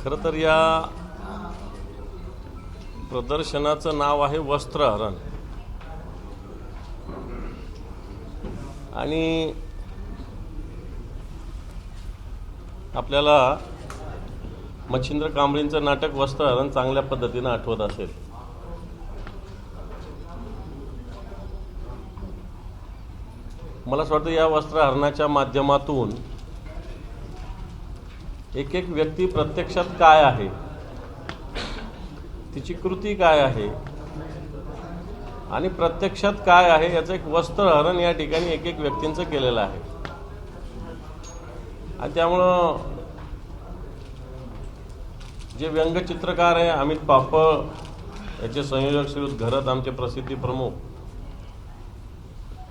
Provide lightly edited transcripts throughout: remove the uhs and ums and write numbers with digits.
खरं तर या प्रदर्शनाचं नाव आहे वस्त्रहरण आणि आपल्याला मच्छिंद्र कांबळींचं नाटक वस्त्रहरण चांगल्या पद्धतीनं आठवत असेल. मला असं वाटतं या वस्त्रहरणाच्या माध्यमातून एक एक व्यक्ती प्रत्यक्षात काय आहे, तिची कृती काय आहे आणि प्रत्यक्षात काय आहे याचं एक वस्त्रहरण या ठिकाणी एक एक व्यक्तींचं केलेलं आहे. आणि त्यामुळं जे व्यंगचित्रकार आहे अमित पापळ, याचे संयोजक श्री घरत, आमचे प्रसिद्धी प्रमुख,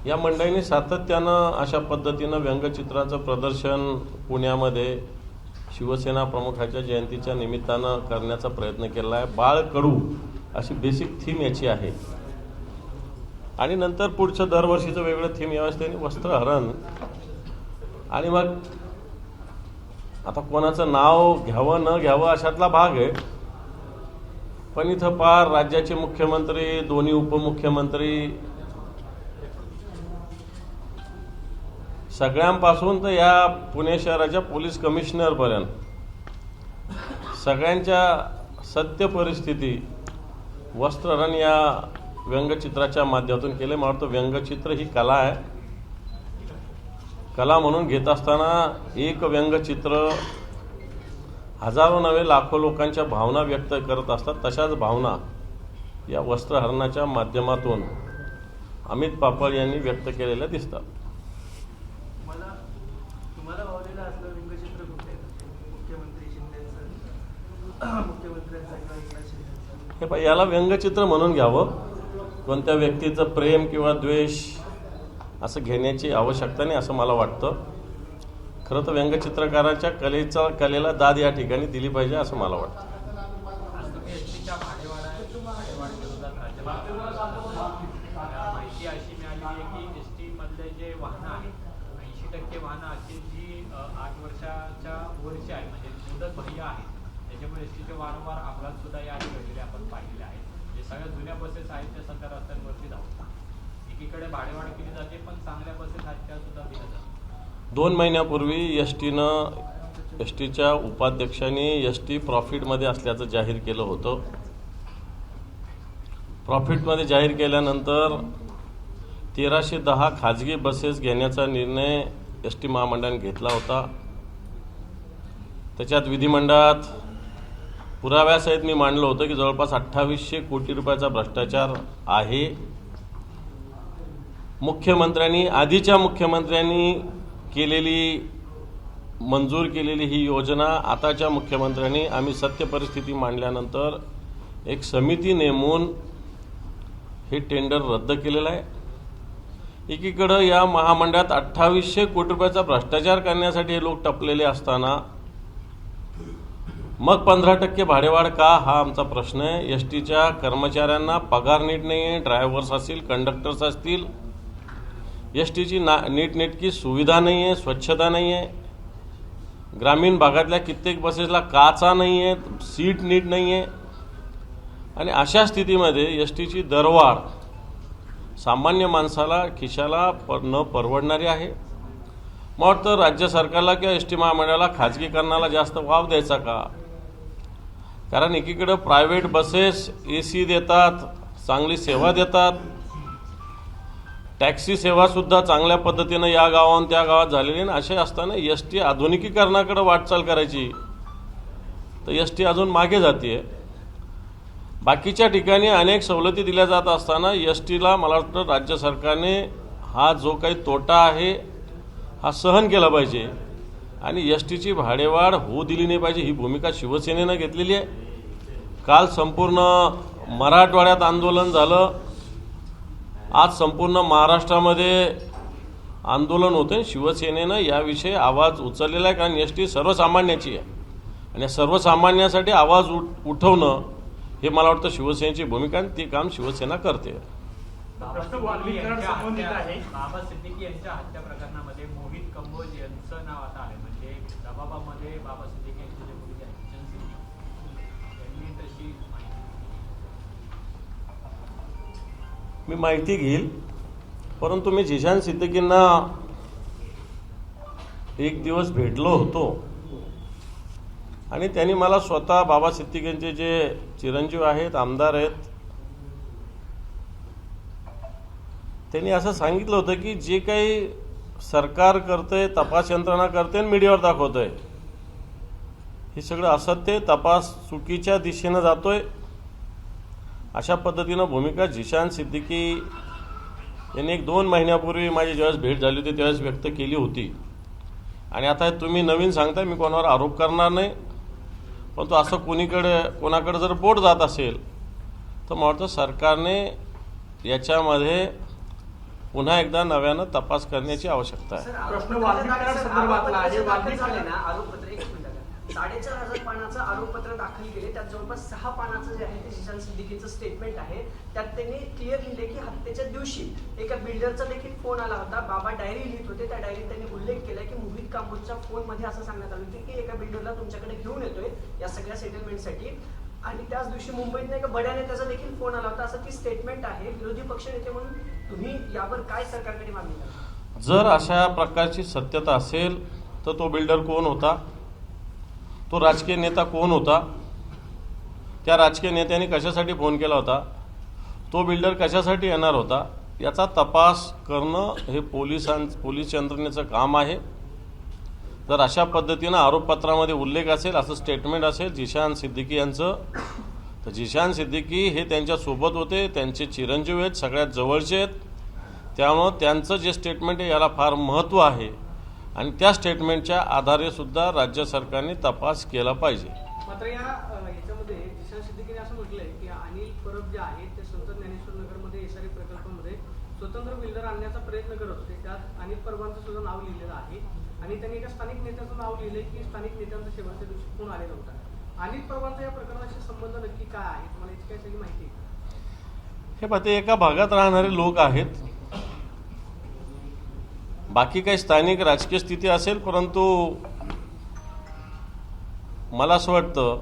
या मंडळींनी सातत्यानं अशा पद्धतीनं व्यंगचित्राचं प्रदर्शन पुण्यामध्ये शिवसेना प्रमुखाच्या जयंतीच्या निमित्तानं करण्याचा प्रयत्न केला आहे. बाळ कडू अशी बेसिक थीम याची आहे आणि नंतर पुढचं दरवर्षीचं वेगळं थीम यावेळेस त्यांनी वस्त्रहरण. आणि मग आता कोणाचं नाव घ्यावं न घ्यावं अशातला भाग आहे, पण इथं पार राज्याचे मुख्यमंत्री, दोन्ही उपमुख्यमंत्री, सगळ्यांपासून तर या पुणे शहराच्या पोलीस कमिशनरपर्यंत सगळ्यांच्या सत्य परिस्थिती वस्त्रहरण या व्यंगचित्राच्या माध्यमातून केले. मला वाटतं व्यंगचित्र ही कला आहे. कला म्हणून घेत असताना एक व्यंगचित्र हजारो नव्हे लाखो लोकांच्या भावना व्यक्त करत असतात. तशाच भावना या वस्त्रहरणाच्या माध्यमातून अमित पापळ यांनी व्यक्त केलेल्या दिसतात. हे पाय, याला व्यंगचित्र म्हणून घ्यावं. कोणत्या व्यक्तीचं प्रेम किंवा द्वेष असं घेण्याची आवश्यकता नाही असं मला वाटतं. खरं तर व्यंगचित्रकाराच्या कलेला दाद या ठिकाणी दिली पाहिजे असं मला वाटतं. माहिती अशी मिळाली आहे की एसटी मधले जे वाहनं आहेत 80% वाहनं अशी जी 8 वर्षाच्या वरची आहेत, म्हणजे मुदत बाह्य आहेत, त्याच्यामुळे एसटीचे वारंवार अपघात सुद्धा या घडलेले आपण पाहिलेले आहेत. जे सगळ्या जुन्या बसेस आहेत त्या सध्या रस्त्यांवरती धावतात. एकीकडे भाडेवाढ केली जाते, पण चांगल्या बसेस आहेत त्या सुद्धा दिल्या जातात. 2 महिन्यापूर्वी एसटीच्या उपाध्यक्षांनी एसटी प्रॉफिटमध्ये असल्याचं जाहीर केलं होतं. प्रॉफिटमध्ये जाहीर केल्यानंतर 1310 खाजगी बसेस घेण्याचा निर्णय एसटी महामंडळाने घेतला होता. त्याच्यात विधिमंडळात पुराव्यासहित मी मांडलं होतं की जवळपास 2800 कोटी रुपयाचा भ्रष्टाचार आहे. आधीच्या मुख्यमंत्र्यांनी मंजूर केलेली ही योजना आताच्या मुख्यमंत्र्यांनी आम्ही सत्य परिस्थिती मांडल्यानंतर एक समिती नेमून हे टेंडर रद्द केलेलं आहे. एकीकडं या महामंडळात 2800 कोटी रुपयाचा भ्रष्टाचार करण्यासाठी हे लोक टपलेले असताना मग 15% भाडेवाढ का, हा आमचा प्रश्न आहे. एसटीच्या कर्मचाऱ्यांना पगार नीट नाही आहे, ड्रायव्हर्स असतील, कंडक्टर्स असतील, एसटीची नीटनेटकी सुविधा नाही आहे, स्वच्छता नाही आहे. ग्रामीण भागातल्या कित्येक बसेसला काचा नाही आहेत, सीट नीट नाही आहे. आणि अशा स्थितीमध्ये एसटीची दरवाढ सामान्य माणसाला खिशाला न परवडणारी आहे. मला वाटतं राज्य सरकारला किंवा एसटी महामंडळाला खाजगीकरणाला जास्त वाव द्यायचा का? कारण एकीकडे प्रायव्हेट बसेस AC देतात, चांगली सेवा देतात, टॅक्सी सेवा सुद्धा चांगल्या पद्धतीनं या गावाहून त्या गावात झालेली आहे. असे असताना एसटी आधुनिकीकरणाकडे वाटचाल करायची तर एसटी अजून मागे जाते. बाकीच्या ठिकाणी अनेक सवलती दिल्या जात असताना एसटीला मला वाटतं राज्य सरकारने हा जो काही तोटा आहे हा सहन केला पाहिजे आणि एसटीची भाडेवाढ होऊ दिली नाही पाहिजे. ही भूमिका शिवसेनेनं घेतलेली आहे. काल संपूर्ण मराठवाड्यात आंदोलन झालं, आज संपूर्ण महाराष्ट्रामध्ये आंदोलन होते. शिवसेनेनं याविषयी आवाज उचललेला आहे, कारण एसटी सर्वसामान्याची आहे आणि सर्वसामान्यासाठी आवाज उठवणं हे मला वाटतं शिवसेनेची भूमिका आणि ती काम शिवसेना करते. बाबा सिद्दीकी यांच्या हत्या प्रकरणामध्ये मोहित कंबोज यांचं नाव आता आलं. म्हणजे दबाबामध्ये बाबा सिद्दीकी यांचे जे मुलगे आहेत मी माहिती घेईल, परंतु मी झिशान सिद्दीकींना एक दिवस भेटलो होतो आणि त्यांनी मला स्वतः बाबा सिद्दीकींचे जे चिरंजीव आहेत, आमदार आहेत, त्यांनी असं सांगितलं होतं की जे काही सरकार करतंय, तपास यंत्रणा करते आणि मीडियावर दाखवतंय, हे सगळं असत्य, तपास चुकीच्या दिशेनं जातोय, अशा पद्धतीनं भूमिका झिशान सिद्दीकी यांनी 1-2 महिन्यापूर्वी माझी ज्यावेळेस भेट झाली होती त्यावेळेस व्यक्त केली होती. आणि आता तुम्ही नवीन सांगताय, मी कोणावर आरोप करणार नाही, परंतु असं कोणाकडे जर बोट जात असेल तर मला वाटतं सरकारने याच्यामध्ये पुन्हा एकदा नव्यानं तपास करण्याची आवश्यकता आहे. प्रश्न संदर्भातला आहे. 4,500 पानाचं आरोपपत्र दाखल केले. त्यात जवळपास 6 पानाचं जे आहे ते झिशान सिद्दीकीचं स्टेटमेंट आहे. त्यात त्यांनी क्लिअर लिहिले की हत्येच्या दिवशी एका बिल्डरचा देखील फोन आला होता. बाबा डायरी लिहित होते. त्या डायरीत त्यांनी उल्लेख केला की मोहित कांबोजच्या फोनमध्ये असं सांगण्यात आलं होतं की एका बिल्डरला तुमच्याकडे घेऊन येतोय या सगळ्या सेटलमेंटसाठी. आणि त्याच दिवशी मुंबईत एका बड्या नेत्याचा देखील फोन आला होता, असं ती स्टेटमेंट आहे. विरोधी पक्षनेते म्हणून तुम्ही यावर काय सरकारकडे मागणी करा? जर अशा प्रकारची सत्यता असेल तर तो बिल्डर कोण होता, तो राजकीय नेता कोण होता, त्या राजकीय नेत्याने कशासाठी फोन केला होता, तो बिल्डर कशासाठी येणार होता, याचा तपास करणं हे पोलीस यंत्रणेचं काम आहे. जर अशा पद्धतीनं आरोपपत्रामध्ये उल्लेख असेल, असं स्टेटमेंट असेल झिशान सिद्दीकी यांचं, तर झिशान सिद्दीकी हे त्यांच्यासोबत होते, त्यांचे चिरंजीव आहेत, सगळ्यात जवळचे आहेत. त्यामुळं त्यांचं जे स्टेटमेंट आहे याला फार महत्त्व आहे आणि त्या स्टेटमेंटच्या आधारे सुद्धा राज्य सरकारने तपास केला पाहिजे. मात्र याच्यामध्ये झिशान सिद्दीकीने असं म्हटलंय की अनिल परब जे आहेत ते संत ज्ञानेश्वर नगरमध्ये एसआरए प्रकल्पामध्ये स्वतंत्र बिल्डर आणण्याचा प्रयत्न करत होते. त्यात अनिल परबांचं सुद्धा नाव लिहिलेलं आहे आणि त्यांनी एका स्थानिक नेत्याचं नाव लिहिलंय की स्थानिक नेत्यांचा शेवटच्या दिवशी फोन आलेला होता. अनिल परबांचा या प्रकरणाशी संबंध नक्की काय आहे, तुम्हाला याची काही सगळी माहिती आहे? हे पाहते, एका भागात राहणारे लोक आहेत, बाकी काही स्थानिक राजकीय स्थिती असेल, परंतु मला असं वाटतं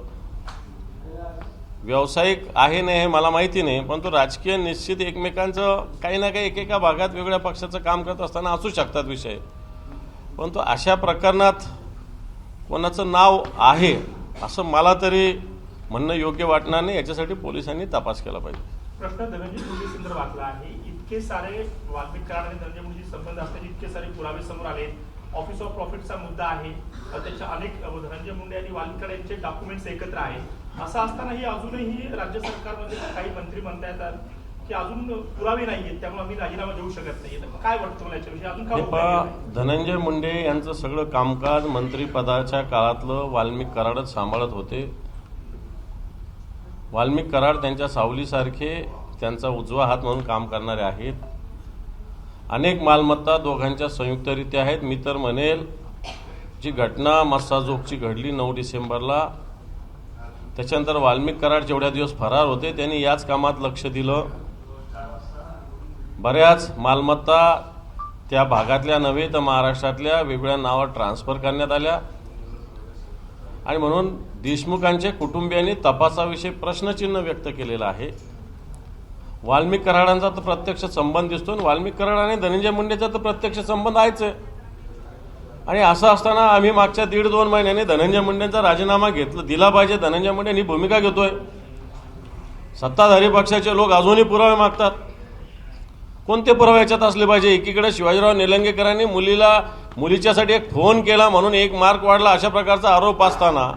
व्यावसायिक आहे नाही हे मला माहिती नाही, परंतु राजकीय निश्चित एकमेकांचं काही ना काही एकेका भागात वेगळ्या पक्षाचं काम करत असताना असू शकतात विषय, परंतु अशा प्रकरणात कोणाचं नाव आहे असं मला तरी म्हणणं योग्य वाटणार नाही. याच्यासाठी पोलिसांनी तपास केला पाहिजे. प्रश्न धनंजय मुंडे संदर्भातला आहे. इतके सारे वाल्मिक कराड आणि धनंजय मुंडेशी संबंध असल्याचे इतके सारे पुरावे समोर आले. ऑफिस ऑफ प्रॉफिटचा मुद्दा आहे, त्याच्या अनेक धनंजय मुंडे आणि वाल्मिक कराड यांचे डॉक्युमेंट्स एकत्र आहे. असं असतानाही अजूनही राज्य सरकारमध्ये काही मंत्री म्हणता येतात की अजून पुरावे नाहीयेत, त्यामुळे आम्ही राजीनामा देऊ शकत नाही. काय वाटतं मला याच्याविषयी? अजून काय धनंजय मुंडे यांचं सगळं कामकाज मंत्रिपदाच्या काळातलं वाल्मिक कराडच सांभाळत होते. वाल्मिक कराड त्यांच्या सावलीसारखे त्यांचा उजवा हात म्हणून काम करणारे आहेत. अनेक मालमत्ता दोघांच्या संयुक्तरित्या आहेत. मी तर म्हणेल जी घटना मस्साजोगची घडली 9 डिसेंबरला, त्याच्यानंतर वाल्मिक कराड जेवढ्या दिवस फरार होते त्यांनी याच कामात लक्ष दिलं. बऱ्याच मालमत्ता त्या भागातल्या नव्हे तर महाराष्ट्रातल्या वेगवेगळ्या नावावर ट्रान्सफर करण्यात आल्या आणि म्हणून देशमुखांच्या कुटुंबियांनी तपासाविषयी प्रश्नचिन्ह व्यक्त केलेलं आहे. वाल्मिक कराडांचा तर प्रत्यक्ष संबंध दिसतो आणि वाल्मिक कराड आणि धनंजय मुंडेचा तर प्रत्यक्ष संबंध आहेच आहे. आणि असं असताना आम्ही मागच्या 1.5-2 महिन्यांनी धनंजय मुंडेंचा राजीनामा दिला पाहिजे. धनंजय मुंडे ही भूमिका घेतोय. सत्ताधारी पक्षाचे लोक अजूनही पुरावे मागतात. कोणते पुरावे याच्यात असले पाहिजे? एकीकडे शिवाजीराव निलंगेकरांनी मुलीच्यासाठी एक फोन केला म्हणून 1 मार्क वाढला अशा प्रकारचा आरोप असताना,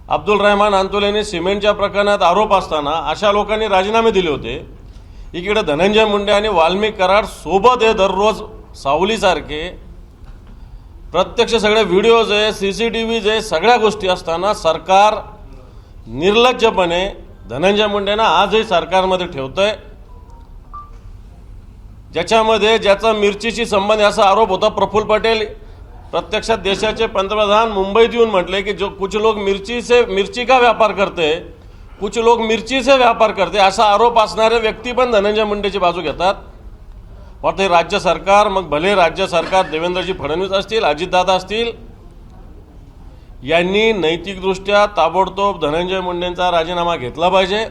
अब्दुल रहमान अंतुलेने सिमेंटच्या प्रकरणात आरोप असताना अशा लोकांनी राजीनामे दिले होते. इकडे धनंजय मुंडे आणि वाल्मिक कराड सोबत आहे दररोज सावलीसारखे. प्रत्यक्ष सगळे व्हिडिओज आहे, CCTVज आहे, सगळ्या गोष्टी असताना सरकार निर्लज्जपणे धनंजय मुंडेंना आजही सरकारमध्ये ठेवतंय. ज्याचा मिरचीशी संबंध असा आरोप होता. प्रफुल्ल पटेल प्रत्यक्षात देशाचे पंतप्रधान मुंबईत येऊन म्हटले की जो कुछ लोग मिर्ची का व्यापार करते, कुछ लोग मिर्ची से व्यापार करते, असा आरोप असणारे व्यक्ती पण धनंजय मुंडेची बाजू घेतात. वाटते राज्य सरकार, मग भले राज्य सरकार देवेंद्रजी फडणवीस असतील, अजितदादा असतील, यांनी नैतिकदृष्ट्या ताबडतोब धनंजय मुंडेंचा राजीनामा घेतला पाहिजे.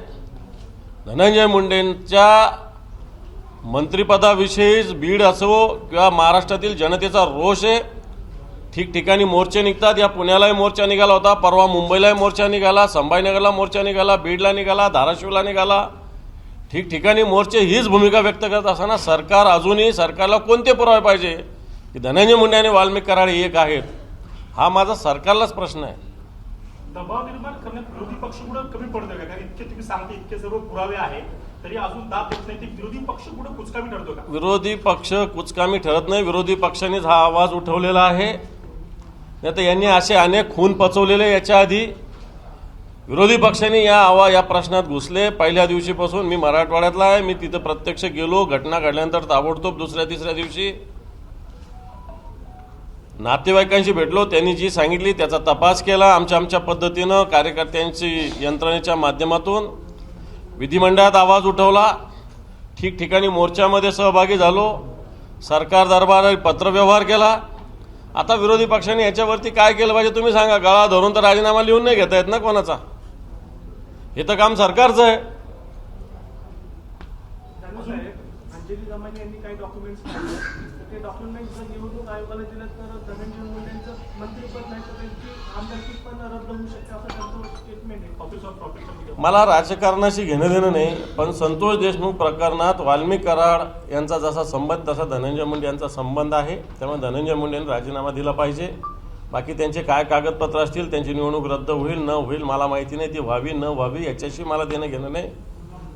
धनंजय मुंडेंच्या मंत्रिपदाविषयीच बीड असो किंवा महाराष्ट्रातील जनतेचा रोष आहे. ठिकठिकाणी मोर्चे निघतात. या पुण्यालाही मोर्चा निघाला होता, परवा मुंबईलाही मोर्चा निघाला, संभाजीनगरला मोर्चा निघाला, बीडला निघाला, धाराशिवला निघाला. ठिकठिकाणी मोर्चे हीच भूमिका व्यक्त करत असताना सरकारला कोणते पुरावे पाहिजे की धनंजय मुंडे आणि वाल्मिक कराड एक आहेत? हा माझा सरकारलाच प्रश्न आहे. दबाव निर्माण करण्यात विरोधी पक्ष कुठं कमी पडतोय का? कारण इतके तुम्ही सांगते इतके सर्व पुरावे आहेत तरी अजून दाब देत नाही, ते विरोधी पक्ष कुठं कुचकामी ठरतो का? विरोधी पक्ष कुचकामी ठरत नाही. विरोधी पक्षांनीच हा आवाज उठवलेला आहे. नाही तर यांनी असे अनेक खून पचवलेले याच्या आधी. विरोधी पक्षांनी या प्रश्नात घुसले. पहिल्या दिवशीपासून मी मराठवाड्यातला आहे, मी तिथं प्रत्यक्ष गेलो. घटना घडल्यानंतर ताबडतोब दुसऱ्या तिसऱ्या दिवशी नातेवाईकांशी भेटलो. त्यांनी जी सांगितली त्याचा तपास केला आमच्या पद्धतीनं, कार्यकर्त्यांची यंत्रणेच्या माध्यमातून. विधिमंडळात आवाज उठवला, ठिकठिकाणी मोर्चामध्ये सहभागी झालो, सरकार दरबारात पत्रव्यवहार केला. आता विरोधी पक्षांनी याच्यावरती काय केलं पाहिजे तुम्ही सांगा. गळा धरून तर राजीनामा लिहून नाही घेता येत ना कोणाचा. हे तर काम सरकारचं आहे. अंजली दमानी यांनी काही डॉक्युमेंट्स काढले, ते डॉक्युमेंट्स जर निवडणूक आयोगाला दिलं तर धनंजय मुंडेंचं मंत्रिपद नाही तर त्यांची आमदारकी पण रद्द होऊ शकते असं त्यांचं स्टेटमेंट आहे. ऑफिस ऑफ प्रॉफिट मला राजकारणाशी घेणं देणं नाही, पण संतोष देशमुख प्रकरणात वाल्मिक कराड यांचा जसा संबंध तसा धनंजय मुंडे यांचा संबंध आहे. त्यामुळे धनंजय मुंडेंनी राजीनामा दिला पाहिजे. बाकी त्यांचे काय कागदपत्र असतील, त्यांची निवडणूक रद्द होईल न होईल मला माहिती नाही, ती व्हावी न व्हावी याच्याशी मला देणं घेणं नाही.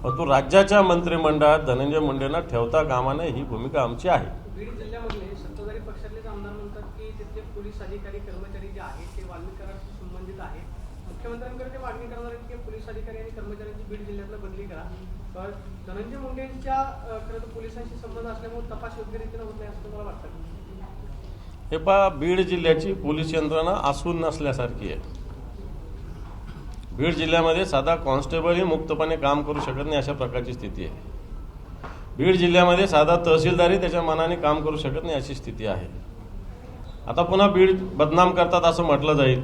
परंतु राज्याच्या मंत्रिमंडळात धनंजय मुंडेंना ठेवता कामा नये ही भूमिका आमची आहे. बीड जिल्ह्यामधले सत्ताधारी पक्षातलेच आमदार म्हणतात की तिथले पोलीस अधिकारी कर्मचारी जे आहेत ते वाल्मिक कराडशी संबंधित आहेत. मुख्यमंत्र्यांकडे ते मागणी करणार आहेत की पोलीस अधिकारी आणि कर्मचाऱ्यांची बीड जिल्ह्यातला बदली करा. तर धनंजय मुंडेंच्या खरं तर पोलिसांशी संबंध असल्यामुळे तपास योग्य रीतीनं होत नाही असं मला वाटतं. हे पहा, बीड जिल्ह्याची पोलीस यंत्रणा असून नसल्यासारखी आहे. बीड जिल्ह्यामध्ये साधा कॉन्स्टेबलही मुक्तपणे काम करू शकत नाही अशा प्रकारची स्थिती आहे. बीड जिल्ह्यामध्ये साधा तहसीलदारही त्याच्या मनाने काम करू शकत नाही अशी स्थिती आहे. आता पुन्हा बीड बदनाम करतात असं म्हटलं जाईल,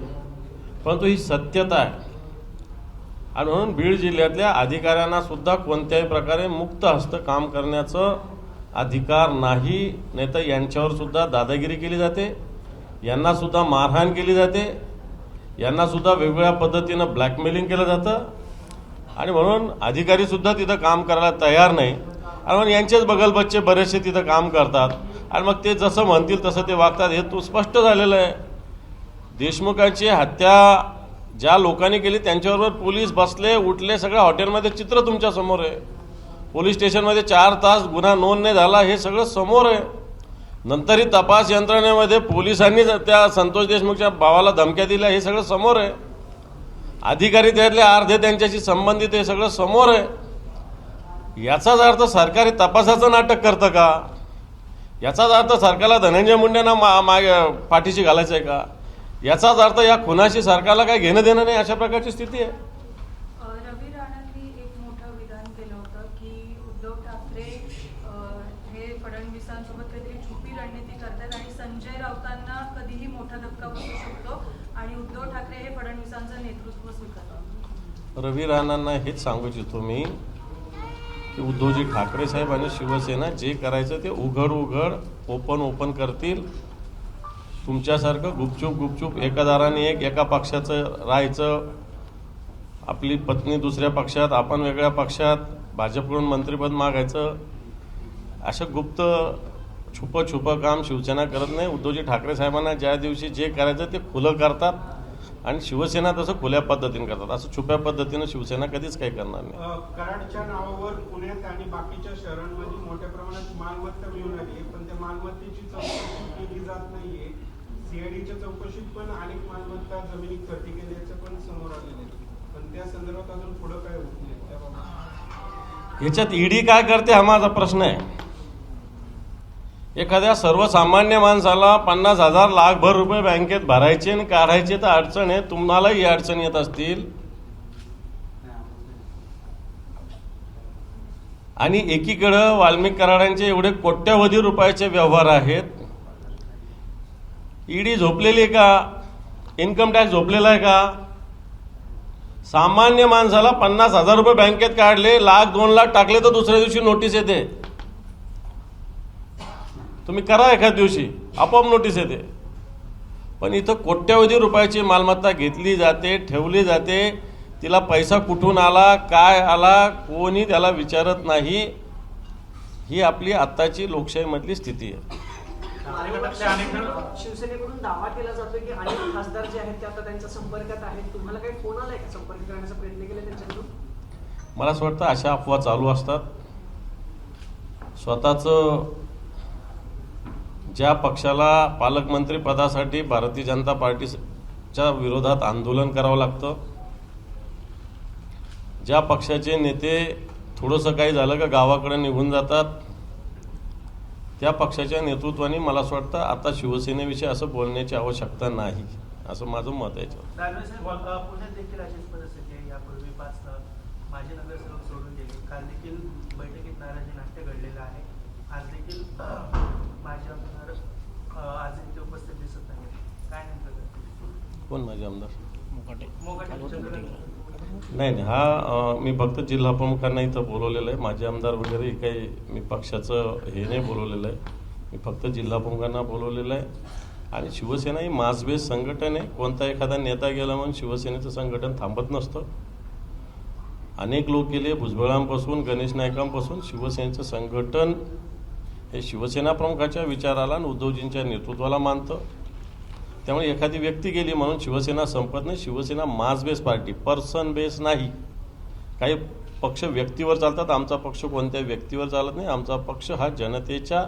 परंतु ही सत्यता आहे. आणि म्हणून बीड जिल्ह्यातल्या अधिकाऱ्यांना सुद्धा कोणत्याही प्रकारे मुक्त हस्त काम करण्याचं अधिकार नाही. नाहीतर यांच्यावर सुद्धा दादागिरी केली जाते, यांना सुद्धा मारहाण केली जाते, यांना सुद्धा वेगवेगळ्या पद्धतीनं ब्लॅकमेलिंग केलं जातं. आणि म्हणून अधिकारी सुद्धा तिथं काम करायला तयार नाही. आणि म्हणून यांचेच बगलबच्चे बरेचसे तिथं काम करतात आणि मग ते जसं म्हणतील तसं ते वागतात. हे तू स्पष्ट झालेलं आहे. देशमुखांची हत्या ज्या लोकांनी केली त्यांच्याबरोबर पोलीस बसले उठले, सगळं हॉटेलमध्ये चित्र तुमच्या समोर आहे. पोलीस स्टेशनमध्ये 4 तास गुन्हा नोंद नाही झाला, हे सगळं समोर आहे. नंतरही तपास यंत्रणेमध्ये पोलिसांनी त्या संतोष देशमुखच्या भावाला धमक्या दिल्या, हे सगळं समोर आहे. अधिकारी त्यातले अर्धे त्यांच्याशी संबंधित, हे सगळं समोर आहे. याचाच अर्थ सरकार हे तपासाचं नाटक करतं का? याचाच अर्थ सरकारला धनंजय मुंडेंना पाठीशी घालायचं आहे का? याचाच अर्थ या खुनाशी सरकारला काही घेणं देणं नाही अशा प्रकारची स्थिती आहे. रवी राणांनी एक मोठं विधान केलं होतं की उद्धव ठाकरे हे फडणवीसांसोबत काहीतरी छुपी रणनीती करतात आणि संजय राऊतांना कधीही मोठा धक्का बसू शकतो आणि उद्धव ठाकरे हे फडणवीसांचं नेतृत्व स्वीकारतात. रवी राणांना हेच सांगू इच्छितो मी की उद्धवजी ठाकरे साहेब आणि शिवसेना जे करायचं ते उघड ओपन करतील. तुमच्यासारखं गुपचूप एका दाराने एका पक्षाचं राहायचं, आपली पत्नी दुसऱ्या पक्षात, आपण वेगळ्या पक्षात, भाजपकडून मंत्रिपद मागायचं, असं गुप्त छुपं काम शिवसेना करत नाही. उद्धवजी ठाकरे साहेबांना ज्या दिवशी जे करायचं ते खुलं करतात आणि शिवसेना तसं खुल्या पद्धतीने करतात. असं छुप्या पद्धतीनं शिवसेना कधीच काही करणार नाही. कराडच्या नावावर पुण्यात आणि बाकीच्या शहरांमध्ये मोठ्या प्रमाणात मालमत्ता मिळून आली, पण त्या मालमत्तेची चौकशी केली जात नाहीये. सीआयडीच्या चौकशीत पण अनेक मालमत्ता जमिनी खरेदी केल्याचं पण समोर आलेलं आहे, पण त्या संदर्भात अजून पुढं काय होत नाही त्याबाबत. याच्यात ईडी काय करते हा माझा प्रश्न आहे. एखाद्या सर्वसामान्य माणसाला 50,000 लाखभर रुपये बँकेत भरायचे आणि काढायचे तर अडचण आहे. तुम्हालाही अडचण येत असतील. आणि एकीकडं वाल्मिक कराडांचे एवढे कोट्यवधी रुपयाचे व्यवहार आहेत. ईडी झोपलेली आहे का? इन्कम टॅक्स झोपलेला आहे का? सामान्य माणसाला 50,000 रुपये बँकेत काढले, 1,00,000 2,00,000 टाकले तर दुसऱ्या दिवशी नोटीस येते. तुम्ही करा एखाद्या दिवशी, आपोआप नोटीस येते. पण इथं कोट्यवधी रुपयाची मालमत्ता घेतली जाते, ठेवली जाते, तिला पैसा कुठून आला, काय आला, कोणी त्याला विचारत नाही. ही आपली आत्ताची लोकशाहीमधली स्थिती आहे. शिवसेनेकडून दावा केला जातो की अनेक खासदार जे आहेत ते आता त्यांच्या संपर्कात आहेत. तुम्हाला काही फोन आलाय का? संपर्क करण्याचा प्रयत्न केला त्यांच्याकडून? मला असं वाटतं अशा अफवा चालू असतात. स्वतःचं ज्या पक्षाला पालकमंत्री पदासाठी भारतीय जनता पार्टीच्या विरोधात आंदोलन करावं लागतं, ज्या पक्षाचे नेते थोडंसं काही झालं का गावाकडे निघून जातात, त्या पक्षाच्या नेतृत्वाने मला असं वाटतं आता शिवसेनेविषयी असं बोलण्याची आवश्यकता नाही, असं माझं मत आहे. पुण्यात देखील अशीच परिस्थिती आहे. यापूर्वी 5 माजी नगरसेवक सोडून गेले. काल देखील बैठकीत नाराजी नाट्य घडलेलं आहे. आज देखील माजी आमदार आज इथे उपस्थित दिसत नाही. काय नेमकं? कोण माझे आमदार? मोकाटे नाही, हा मी फक्त जिल्हा प्रमुखांना इथं बोलवलेलं आहे. माझे आमदार वगैरे काही मी पक्षाचं हे नाही बोलवलेलं आहे. मी फक्त जिल्हा प्रमुखांना बोलवलेलं आहे. आणि शिवसेना ही मास बेस संघटन आहे. कोणता एखादा नेता गेला म्हणून शिवसेनेचं संघटन थांबत नसतं. अनेक लोक गेले, भुजबळांपासून गणेश नाईकांपासून. शिवसेनेचं संघटन हे शिवसेना प्रमुखाच्या विचाराला आणि उद्धवजींच्या नेतृत्वाला मानतं. त्यामुळे एखादी व्यक्ती गेली म्हणून शिवसेना संपत नाही. शिवसेना मास बेस पार्टी, पर्सन बेस नाही. काही पक्ष व्यक्तीवर चालतात, आमचा पक्ष कोणत्या व्यक्तीवर चालत नाही. आमचा पक्ष हा जनतेच्या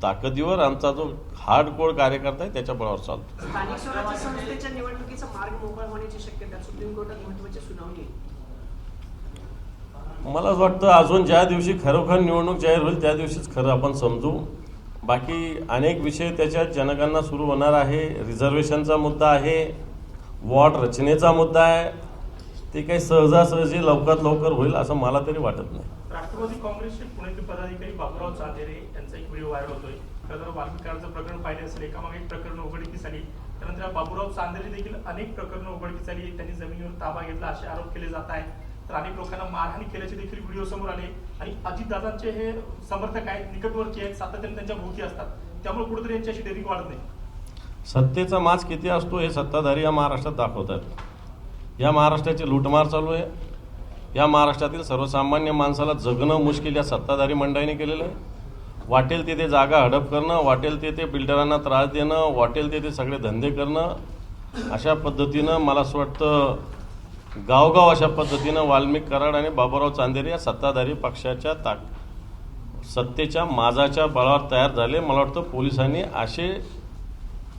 ताकदीवर, आमचा जो हार्डकोर कार्यकर्ता आहे त्याच्या बळावर चालतो. स्थानिक स्वराज्य संस्थेच्या निवडणुकीचा मार्ग मोकळा होण्याची शक्यता सुप्रीम कोर्टात महत्त्वाची सुनावणी आहे. मला असं वाटतं अजून ज्या दिवशी खरोखर निवडणूक जाहीर होईल त्या दिवशीच खरं आपण समजू. बाकी अनेक विषय त्याच्यात जनगणना सुरू होणार आहे, रिझर्वेशनचा मुद्दा आहे, वॉर्ड रचनेचा मुद्दा आहे. ते काही सहजासहजी लवकरात लवकर होईल असं मला तरी वाटत नाही. राष्ट्रवादी काँग्रेसचे पुण्यातील पदाधिकारी बाबूराव चांदेरे यांचा एक व्हिडिओ व्हायरल होतोय. तर वाल्मिकांचं प्रकरण पाहिले असेल, एकामागे एक प्रकरण उघडकीस आली. त्यानंतर बाबूराव चांदेरे देखील अनेक प्रकरणं उघडकीस आली. त्यांनी जमिनीवर ताबा घेतला असे आरोप केले जात आहेत. तर अनेक लोकांना मारहाणी केल्याचे देखील व्हिडिओ समोर आले. आणि अजितदादांचे हे समर्थक आहेत, निकटवर्ती आहेत, सातत्याने त्यांच्या भोवती असतात. त्यामुळे कुठेतरी यांच्याशी डेरिंग वाढत नाही. सत्तेचा माज किती असतो हे सत्ताधारी या महाराष्ट्रात दाखवतात. या महाराष्ट्राची लूटमार चालू आहे. या महाराष्ट्रातील सर्वसामान्य माणसाला जगणं मुश्किल या सत्ताधारी मंडळीने केलेलं आहे. वाटेल तिथे जागा हडप करणं, वाटेल तिथे बिल्डरांना त्रास देणं, वाटेल तिथे सगळे धंदे करणं, अशा पद्धतीनं मला असं वाटतं गावगाव अशा पद्धतीनं वाल्मिक कराड आणि बाबूराव चांदेरे या सत्ताधारी पक्षाच्या सत्तेच्या माजाच्या बळावर तयार झाले. मला वाटतं पोलिसांनी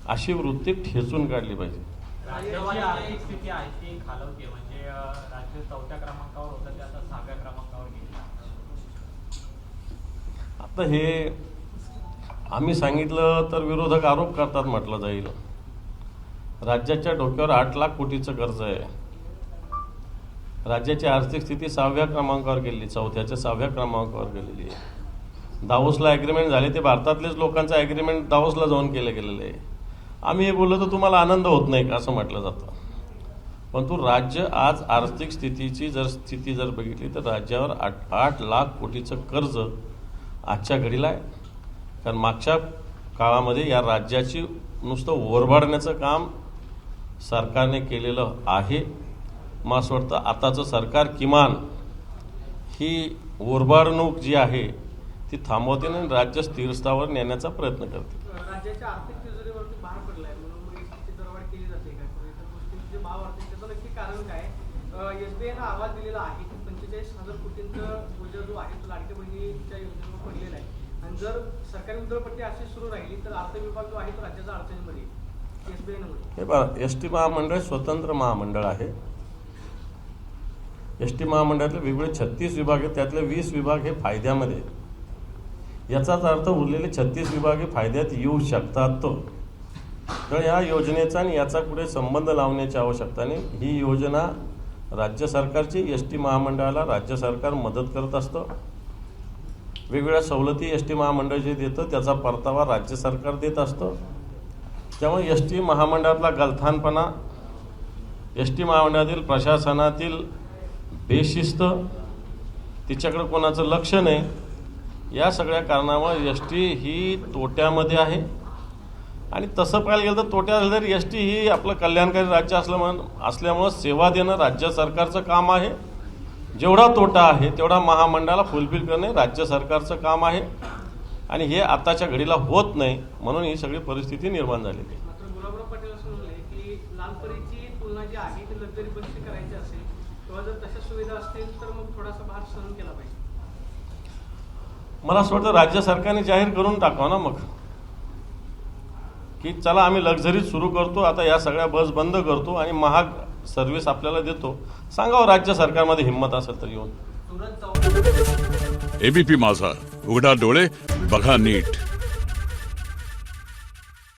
अशी वृत्ती ठेचून काढली पाहिजे. राज्याची आर्थिक स्थिती आहे ती खालावते. म्हणजे राज्य 4थ्या क्रमांकावर होतं ते आता 6व्या क्रमांकावर गेले. आता हे आम्ही सांगितलं तर विरोधक आरोप करतात म्हटलं जाईल. राज्याच्या डोक्यावर 8 लाख कोटीचं कर्ज आहे. राज्याची आर्थिक स्थिती 6व्या क्रमांकावर गेलेली, 4थ्याच्या 6व्या क्रमांकावर गेलेली आहे. दावोसला ॲग्रीमेंट झाले, ते भारतातलेच लोकांचं ॲग्रीमेंट दावोसला जाऊन केलं गेलेलं आहे. आम्ही हे बोललो तर तुम्हाला आनंद होत नाही असं म्हटलं जातं. परंतु राज्य आज आर्थिक स्थितीची स्थिती जर बघितली तर राज्यावर 8 लाख कोटीचं कर्ज आजच्या घडीला आहे. कारण मागच्या काळामध्ये या राज्याची नुसतं ओरबाडण्याचं काम सरकारने केलेलं आहे. मला असं वाटतं आताचं सरकार किमान ही ओरबाडणूक जी आहे ती थांबवते आणि राज्य स्थिरस्थावर नेण्याचा प्रयत्न करते. राज्याच्या आर्थिक तिजोरीवरती भार पडलाय म्हणून एसटीची दरवाढ केली जाते का? इतर गोष्टींचे जे भाव वाढते त्याचं नक्की कारण काय? एसबीआयनं आवाज दिलेला आहे की 45,000 कोटींचं बोजा जो आहे तो लाडक्या बहिणीच्या योजनेवर पडलेला आहे. आणि जर सरकारी उधळपट्टी अशी सुरू राहिली तर अर्थ विभाग जो आहे तो राज्याच्या अडचणीमध्ये एसबीआयनं हे बघा, एसटी महामंडळ स्वतंत्र महामंडळ आहे. एसटी महामंडळातले वेगवेगळे 36 विभाग आहेत, त्यातले 20 विभाग हे फायद्यामध्ये. याचाच अर्थ उरलेले 36 विभाग हे फायद्यात येऊ शकतात. तर या योजनेचा आणि याचा कुठे संबंध लावण्याची आवश्यकता नाही. ही योजना राज्य सरकारची, एसटी महामंडळाला राज्य सरकार मदत करत असतं. वेगवेगळ्या सवलती एसटी महामंडळ जे देतं त्याचा परतावा राज्य सरकार देत असतं. त्यामुळे एसटी महामंडळातला गलथानपणा, एसटी महामंडळातील प्रशासनातील बेशिस्त, तिच्याकडे कोणाचं लक्ष नाही, या सगळ्या कारणामुळे एस टी ही तोट्यामध्ये आहे. आणि तसं पाहायला गेलं तर तोट्यात झालं तरी एस टी ही आपलं कल्याणकारी राज्य असल्यामुळं सेवा देणं राज्य सरकारचं काम आहे. जेवढा तोटा आहे तेवढा महामंडळाला फुलफिल करणे राज्य सरकारचं काम आहे. आणि हे आताच्या घडीला होत नाही, म्हणून ही सगळी परिस्थिती निर्माण झालेली आहे. मात्र गुलाबराव पाटील असं म्हणले की लालपरीची तुलना जी आहे ती लक्झरी बसची करायची असेल किंवा जर तशा सुविधा असतील तर मग थोडासा भार सहन केला पाहिजे. मला असं वाटतं राज्य सरकारने जाहीर करून टाकावं ना मग, की चला आम्ही लक्झरी सुरू करतो, आता या सगळ्या बस बंद करतो आणि महाग सर्व्हिस आपल्याला देतो. सांगावं राज्य सरकारमध्ये हिंमत असेल तर येऊन. एबीपी माझा, उघडा डोळे बघा नीट.